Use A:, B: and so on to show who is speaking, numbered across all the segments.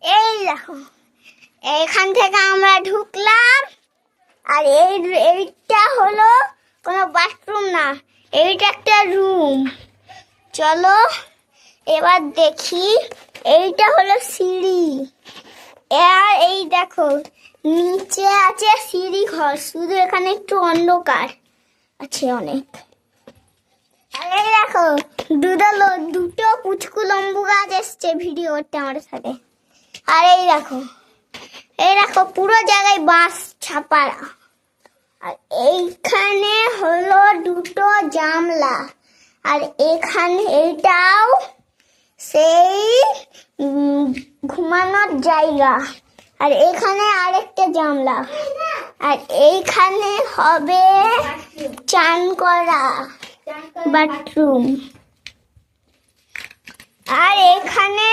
A: এই দেখো, এইখান থেকে আমরা ঢুকলাম। আর এইটা হলো কোনো বাথরুম না, এইটা একটা রুম। চলো এবার দেখি। এইটা হলো সিঁড়ি। আর এই দেখো নিচে আছে সিঁড়ি ঘর, শুধু এখানে একটু অন্ধকার আছে অনেক। আর এই দেখো দুটো পুচকু লম্বু গাছ এসছে ভিডিও করতে আমার সাথে। আর এই দেখো পুরো জায়গায় বাঁশ ছাপারা। আর এইখানে হলো দুটো জানলা। আর এখানে এইটাও সেই ঘুমানোর জায়গা। আর এখানে আরেকটা জানলা। আর এইখানে হবে চান করা বাথরুম। আর এখানে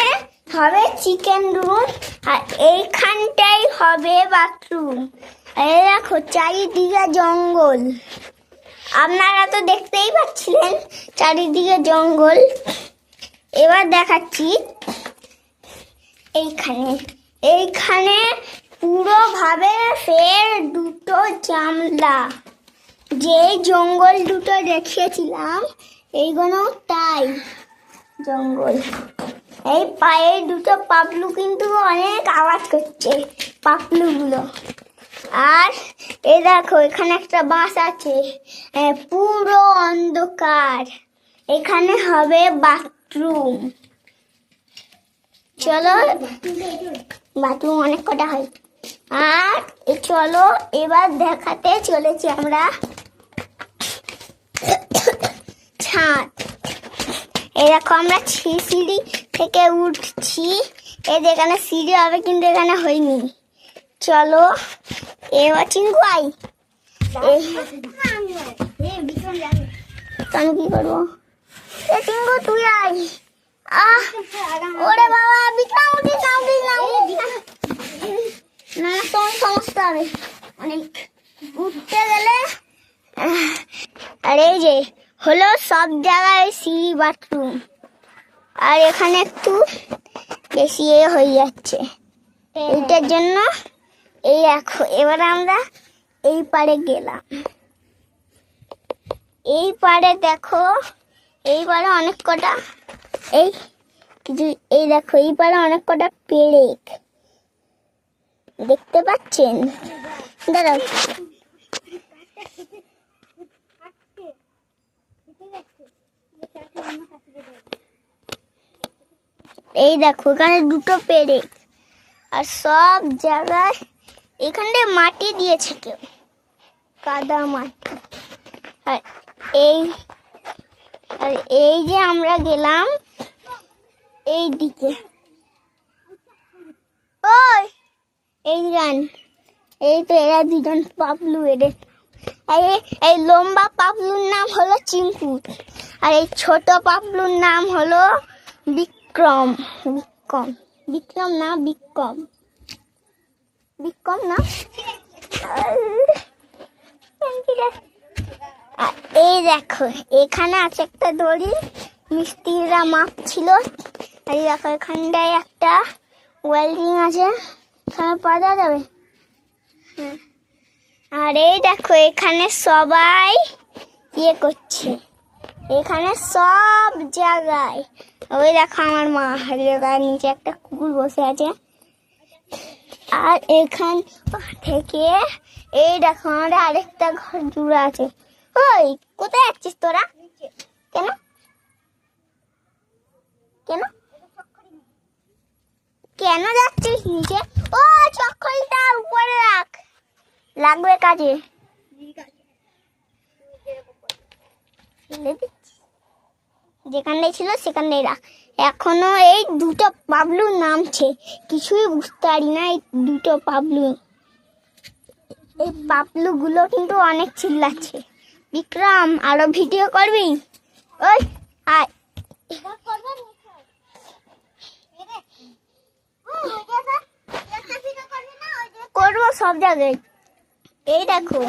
A: হবে চিকেন রুম। আর এইখানটাই হবে বাথরুম। এই দেখো চারিদিকে জঙ্গল, আপনারা তো দেখতেই পাচ্ছিলেন চারিদিকে জঙ্গল। এবার দেখাচ্ছি এইখানে পুরোভাবে ফের দুটো জানলা। যে জঙ্গল দুটো দেখিয়েছিলাম এইগুলো তাই জঙ্গল। এই পায়ে দুটো পাপলু কিন্তু অনেক আওয়াজ করছে পাপলুগুলো। আর এই দেখো এখানে একটা বাস আছে, পুরো অন্ধকার। এখানে হবে বাথরুম। চলো, বাথরুম অনেক কটা হয়। আর চলো এবার দেখাতে চলেছি আমরা ছাদ। এই দেখো আমরা সিঁড়ি থেকে উঠছি। এই এখানে সিঁড়ি হবে কিন্তু এখানে হয়নি। চলো এবার চিঙ্কু আই। আমি কি করবো? চিঙ্কু তুই আই। ওরে বাবা, বিক্রম উঠিস না। না তোমার সমস্যা হবে অনেক উঠতে গেলে। আর এই যে হলো সব জায়গায় সিঁড়ি বাথরুম। আর এখানে একটু বেশি হয়ে যাচ্ছে, এইটার জন্য এই দেখো এবার আমরা এই পারে গেলাম। এই পারে দেখো, এই পারে অনেক কটা এই দেখো এই পারে অনেক কটা পেরেক দেখতে পাচ্ছেন। দাঁড়াও, এই দেখো এখানে দুটো পেরেক। আর সব জায়গায় এখানে মাটি দিয়েছে কেউ, কাদা মাটি। আর এই যে আমরা গেলাম এই দিকে, ওই এই গান, এই তো এরা দুজন পাপলু। এদের এই লম্বা পাপলুর নাম হলো চিঙ্কু। আর এই ছোট পাপলুর নাম হলো বিক্রম না। এই দেখো এখানে আছে একটা দড়ি, মিস্ত্রিরা মাপছিল। এই দেখো এখানটায় একটা ওয়েল্ডিং আছে, এখানে পাওয়া যাবে। আর এই দেখো এখানে সবাই করছে, এখানে সব জায়গায়। ওই দেখো আমার মা হারিয়ে নিচে একটা কুকুর বসে আছে। আর এখান থেকে এই দেখো আমাদের আরেকটা ঘর জুড়ে আছে। ওই কোথায় যাচ্ছিস তোরা? কেন যাচ্ছিস নিচে? ও চক্করটা উপরে রাখ, লাগবে কাজে। যেখানটাই ছিল সেখানটাই রাখ। এখনো এই দুটো পাবলু নামছে, কিছুই বুঝতে পারি না। এই দুটো পাবলু, এই পাবলু গুলো কিন্তু অনেক চিল্লাচ্ছে। বিক্রম আরো ভিডিও করবি? ওই আয়, করবো সব জায়গায়। এই দেখো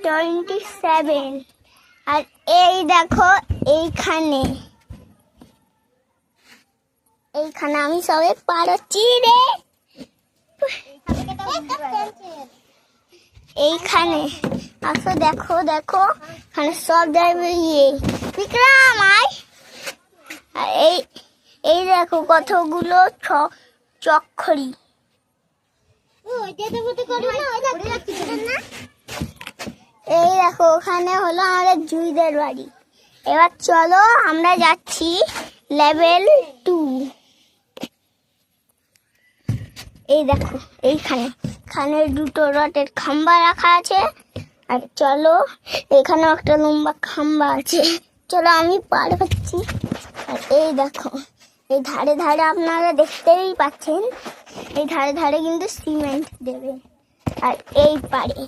A: 27। আর এই দেখো এইখানে এইখানে আমি সবে পারছি রে। এইখানে আসো, দেখো দেখো, এখানে সব যাবে বিক্রম আয়। আর এই এই দেখো কতগুলো চক্করি। এই দেখো ওখানে হলো আমাদের জুইদের বাড়ি। এবার চলো আমরা যাচ্ছি লেভেল 2। এই দেখো এখানে দুটো রডের খাম্বা রাখা আছে। আর চলো এখানে একটা লম্বা খাম্বা আছে, চলো আমি পার হচ্ছি। আর এই দেখো এই ধারে ধারে আপনারা দেখতেই পাচ্ছেন, এই ধারে ধারে কিন্তু সিমেন্ট দেবে। আর এই পারে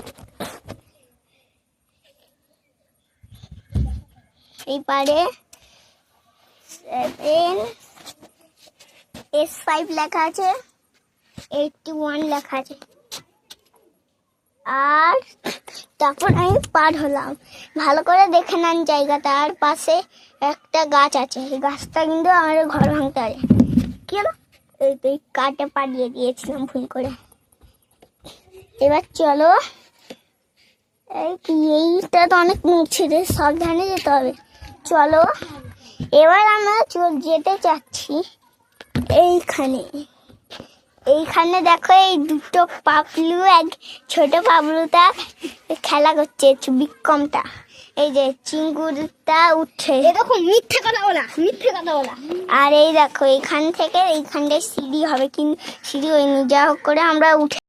A: S5 লেখা আছে, 81 লেখা আছে। আর তারপর আমি পার হলাম। ভালো করে দেখে নেন জায়গাটা। আর পাশে একটা গাছ আছে, এই গাছটা কিন্তু আমাদের ঘর ভাঙতে পারে। কি হলো, এই কাটে পাঠিয়ে দিয়েছিলাম ভুল করে। এবার চলো, এইটা তো অনেক মুছে রে, সাবধানে যেতে হবে। চলো এবার আমরা যেতে চাচ্ছি এইখানে দেখো এই দুটো পাপলু, এক ছোট পাবলুটা খেলা করছে, বিক্রমটা। এই যে চিঙ্গুরটা উঠছে,
B: এরকম মিথ্যে কথা বলা।
A: আর এই দেখো এইখান থেকে এইখানটায় সিঁড়ি হবে, কিন্তু সিঁড়ি হয়নি, যা হোক করে আমরা উঠে